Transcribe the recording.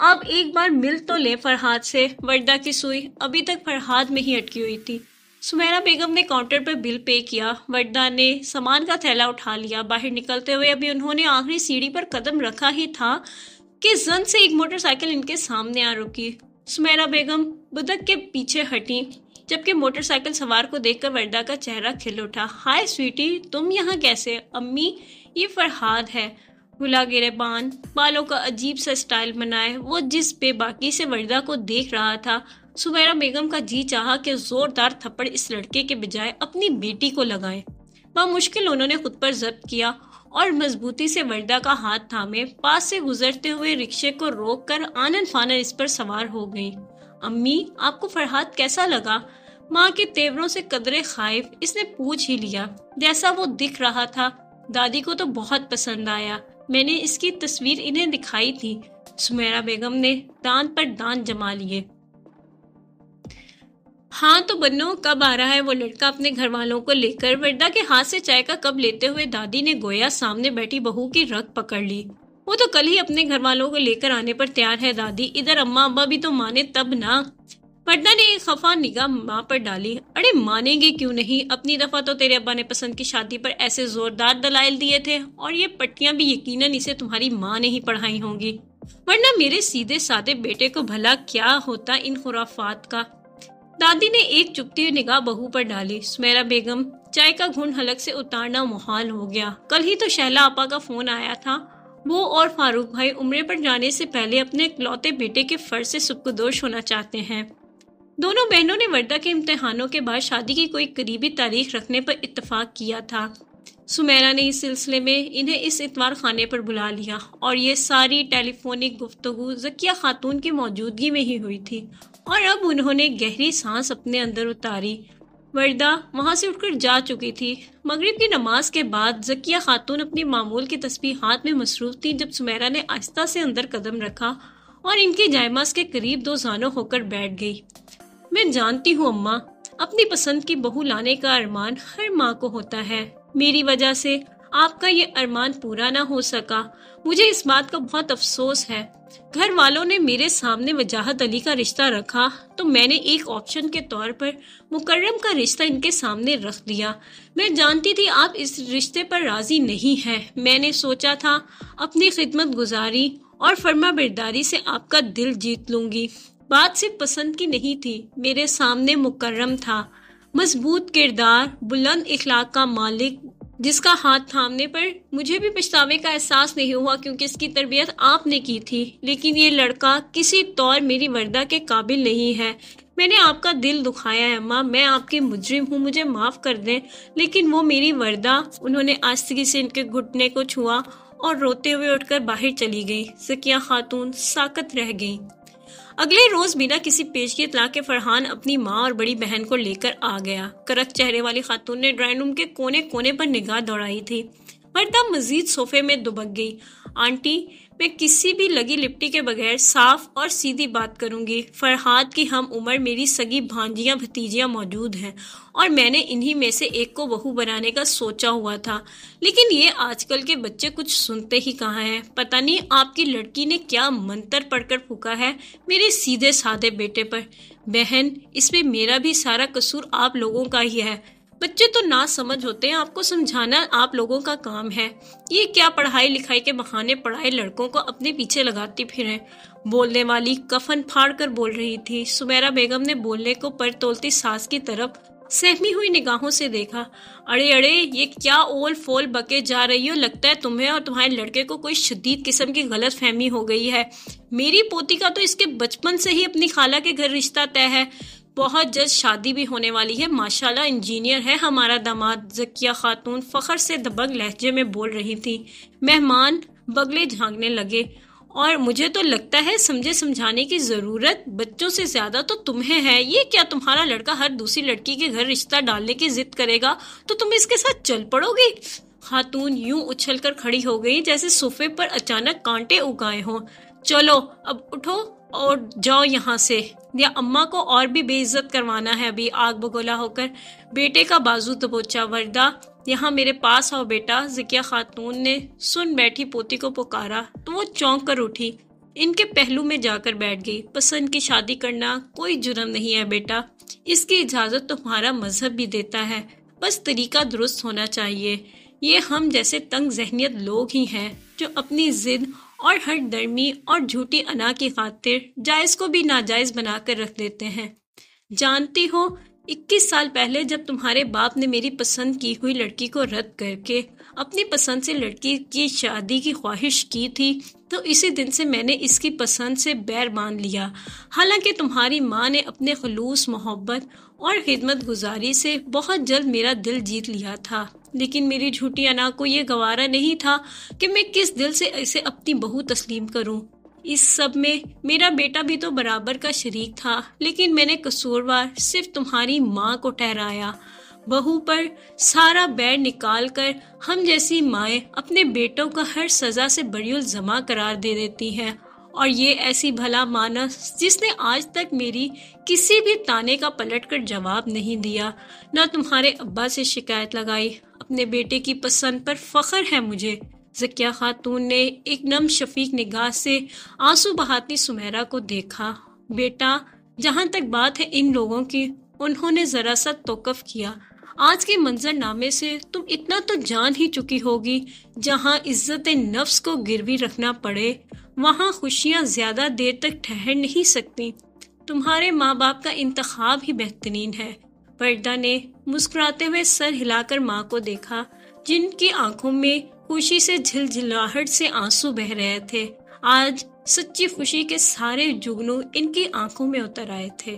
آپ ایک بار مل تو لیں فرحاد سے۔ وردہ کی سوئی ابھی تک فرحاد میں ہی اٹکی ہوئی تھی۔ سمیرہ بیگم نے کاؤنٹر پر بل پے کیا۔ وردہ نے سامان کا تھیلا اٹھا لیا۔ باہر نکلتے ہوئے ابھی انہوں نے آخری سیڑھی پر قدم رکھا ہی تھا کہ زن سے ایک موٹر سائیکل ان کے سامنے آ رکی۔ سمیرہ بیگم بدک کے پیچھے ہٹی، جبکہ موٹر سائیکل سوار کو دیکھ کر وردہ کا چہرہ کھل اٹھا۔ ہائے سویٹی، تم یہاں کیسے؟ امی، یہ فرحاد ہے۔ گلا گریبان، بالوں کا عجیب سا اسٹائل بنائے، وہ جس بے باکی سے وردہ کو دیکھ رہا تھا، سمیرہ بیگم کا جی چاہا کہ زوردار تھپڑ اس لڑکے کے بجائے اپنی بیٹی کو لگائیں۔ بامشکل انہوں نے خود پر ضبط کیا اور مضبوطی سے وردہ کا ہاتھ تھامے پاس سے گزرتے ہوئے رکشے کو روک کر آنن فانن اس پر سوار ہو گئی۔ امی، آپ کو فرحاد کیسا لگا؟ ماں کے تیوروں سے قدرے خائف اس نے پوچھ ہی لیا۔ جیسا وہ دکھ رہا تھا، دادی کو تو بہت پسند آیا۔ میں نے اس کی تصویر انہیں دکھائی تھی۔ سمیرہ بیگم نے دانت پر دانت جما لیے۔ ہاں تو بنو، کب آ رہا ہے وہ لڑکا اپنے گھر والوں کو لے کر؟ وردہ کے ہاتھ سے چائے کا کپ لیتے ہوئے دادی نے گویا سامنے بیٹھی بہو کی رگ پکڑ لی۔ وہ تو کل ہی اپنے گھر والوں کو لے کر آنے پر تیار ہے دادی، ادھر اماں ابا بھی تو مانے تب نا۔ وردہ نے ایک خفا نگاہ ماں پر ڈالی۔ اڑے مانیں گے کیوں نہیں؟ اپنی دفعہ تو تیرے ابا نے پسند کی شادی پر ایسے زوردار دلائل دیے تھے، اور یہ پٹیاں بھی یقیناً اسے تمہاری ماں نے ہی پڑھائی ہوں گی، ورنہ میرے سیدھے سادے بیٹے کو بھلا کیا ہوتا ان خرافات کا۔ دادی نے ایک چپتی ہوئی نگاہ بہو پر ڈالی۔ سمیرہ بیگم چائے کا گھونٹ حلق سے اتارنا محال ہو گیا۔ کل ہی تو شہلا آپا کا فون آیا تھا، وہ اور فاروق بھائی عمرے پر جانے سے پہلے اپنے اکلوتے بیٹے کے فرض سے سبکدوش ہونا چاہتے ہیں۔ دونوں بہنوں نے وردہ کے امتحانوں کے بعد شادی کی کوئی قریبی تاریخ رکھنے پر اتفاق کیا تھا۔ سمیرہ نے اس سلسلے میں انہیں اس اتوار خانے پر بلا لیا، اور یہ ساری ٹیلی فونک گفتگو ذکیہ خاتون کی موجودگی میں ہی ہوئی تھی، اور اب انہوں نے گہری سانس اپنے اندر اتاری۔ وردہ وہاں سے اٹھ کر جا چکی تھی۔ مغرب کی نماز کے بعد ذکیہ خاتون اپنی معمول کی تسبیحات میں مصروف تھی جب سمیرہ نے آہستہ سے اندر قدم رکھا اور ان کی جائماز کے قریب دو زانوں ہو کر بیٹھ گئی۔ میں جانتی ہوں اماں، اپنی پسند کی بہو لانے کا ارمان ہر ماں کو ہوتا ہے۔ میری وجہ سے آپ کا یہ ارمان پورا نہ ہو سکا، مجھے اس بات کا بہت افسوس ہے۔ گھر والوں نے میرے سامنے وجاہت علی کا رشتہ رکھا تو میں نے ایک آپشن کے طور پر مکرم کا رشتہ ان کے سامنے رکھ دیا۔ میں جانتی تھی آپ اس رشتے پر راضی نہیں ہیں۔ میں نے سوچا تھا اپنی خدمت گزاری اور فرما برداری سے آپ کا دل جیت لوں گی۔ بات صرف پسند کی نہیں تھی، میرے سامنے مکرم تھا، مضبوط کردار، بلند اخلاق کا مالک، جس کا ہاتھ تھامنے پر مجھے بھی پچھتاوے کا احساس نہیں ہوا کیونکہ اس کی تربیت آپ نے کی تھی۔ لیکن یہ لڑکا کسی طور میری وردہ کے قابل نہیں ہے۔ میں نے آپ کا دل دکھایا ہے اماں، میں آپ کی مجرم ہوں، مجھے معاف کر دیں، لیکن وہ میری وردہ۔ انہوں نے آستگی سے ان کے گھٹنے کو چھوا اور روتے ہوئے اٹھ کر باہر چلی گئی۔ ذکیہ خاتون ساکت رہ گئی۔ اگلے روز بنا کسی پیشگی اطلاع کے فرحان اپنی ماں اور بڑی بہن کو لے کر آ گیا۔ کرک چہرے والی خاتون نے ڈرائنگ روم کے کونے کونے پر نگاہ دوڑائی تھی۔ وردہ مزید صوفے میں دبک گئی۔ آنٹی، میں کسی بھی لگی لپٹی کے بغیر صاف اور سیدھی بات کروں گی۔ فرحاد کی ہم عمر میری سگی بھانجیاں بھتیجیاں موجود ہیں، اور میں نے انہی میں سے ایک کو بہو بنانے کا سوچا ہوا تھا، لیکن یہ آج کل کے بچے کچھ سنتے ہی کہاں ہیں۔ پتہ نہیں آپ کی لڑکی نے کیا منتر پڑھ کر پھونکا ہے میرے سیدھے سادے بیٹے پر۔ بہن، اس میں میرا بھی سارا قصور آپ لوگوں کا ہی ہے۔ بچے تو نا سمجھ ہوتے ہیں، آپ کو سمجھانا آپ لوگوں کا کام ہے۔ یہ کیا پڑھائی لکھائی کے بہانے پڑھائے لڑکوں کو اپنے پیچھے لگاتی پھریں؟ بولنے والی کفن پھاڑ کر بول رہی تھی۔ سمیرہ بیگم نے بولنے کو پر تولتی ساس کی طرف سہمی ہوئی نگاہوں سے دیکھا۔ اڑے اڑے، یہ کیا اول فول بکے جا رہی ہو؟ لگتا ہے تمہیں اور تمہارے لڑکے کو کوئی شدید قسم کی غلط فہمی ہو گئی ہے۔ میری پوتی کا تو اس کے بچپن سے ہی اپنی خالہ کے گھر رشتہ طے ہے، بہت جلد شادی بھی ہونے والی ہے۔ ماشاءاللہ انجینئر ہے ہمارا داماد۔ ذکیہ خاتون فخر سے دبنگ لہجے میں بول رہی تھی۔ مہمان بگلے جھانکنے لگے۔ اور مجھے تو لگتا ہے سمجھے سمجھانے کی ضرورت بچوں سے زیادہ تو تمہیں ہے۔ یہ کیا تمہارا لڑکا ہر دوسری لڑکی کے گھر رشتہ ڈالنے کی ضد کرے گا تو تم اس کے ساتھ چل پڑو گی؟ خاتون یوں اچھل کر کھڑی ہو گئی جیسے صوفے پر اچانک کانٹے اگائے ہوں۔ چلو اب اٹھو اور جاؤ یہاں سے، یا اماں کو اور بھی بے عزت کروانا ہے ابھی۔ آگ بگولا ہو کر بیٹے کا بازو دبوچا۔ وردہ، یہاں میرے پاس آؤ بیٹا۔ ذکیہ خاتون نے سن بیٹھی پوتی کو پکارا تو وہ چونک کر اٹھی۔ ان کے پہلو میں جا کر بیٹھ گئی۔ پسند کی شادی کرنا کوئی جرم نہیں ہے بیٹا، اس کی اجازت تمہارا مذہب بھی دیتا ہے، بس طریقہ درست ہونا چاہیے۔ یہ ہم جیسے تنگ ذہنیت لوگ ہی ہیں جو اپنی ضد اور ہٹ درمی اور جھوٹی انا کی خاطر جائز کو بھی ناجائز بنا کر رکھ دیتے ہیں۔ جانتی ہو 21 سال پہلے جب تمہارے باپ نے میری پسند کی ہوئی لڑکی کو رد کر کے اپنی پسند سے لڑکی کی شادی کی خواہش کی تھی تو اسی دن سے میں نے اس کی پسند سے بیر باندھ لیا۔ حالانکہ تمہاری ماں نے اپنے خلوص محبت اور خدمت گزاری سے بہت جلد میرا دل جیت لیا تھا، لیکن میری جھوٹی انا کو یہ گوارا نہیں تھا کہ میں کس دل سے اسے اپنی بہو تسلیم کروں۔ اس سب میں میرا بیٹا بھی تو برابر کا شریک تھا، لیکن میں نے قصوروار صرف تمہاری ماں کو ٹھہرایا۔ بہو پر سارا بیر نکال کر ہم جیسی مائیں اپنے بیٹوں کا ہر سزا سے بری الزما قرار دے دیتی ہیں، اور یہ ایسی بھلا مانس جس نے آج تک میری کسی بھی تانے کا پلٹ کر جواب نہیں دیا، نہ تمہارے ابا سے شکایت لگائی۔ اپنے بیٹے کی پسند پر فخر ہے مجھے۔ ذکیہ خاتون نے ایک نم شفیق نگاہ سے آنسو بہاتی سمیرا کو دیکھا۔ بیٹا، جہاں تک بات ہے ان لوگوں کی، انہوں نے ذرا سا توقف کیا۔ آج کے منظر نامے سے تم اتنا تو جان ہی چکی ہوگی، جہاں عزت نفس کو گروی رکھنا پڑے وہاں خوشیاں زیادہ دیر تک ٹھہر نہیں سکتی۔ تمہارے ماں باپ کا انتخاب ہی بہترین ہے۔ وردہ نے مسکراتے ہوئے سر ہلا کر ماں کو دیکھا، جن کی آنکھوں میں خوشی سے جھلجھلاہٹ سے آنسو بہ رہے تھے۔ آج سچی خوشی کے سارے جگنو ان کی آنکھوں میں اتر آئے تھے۔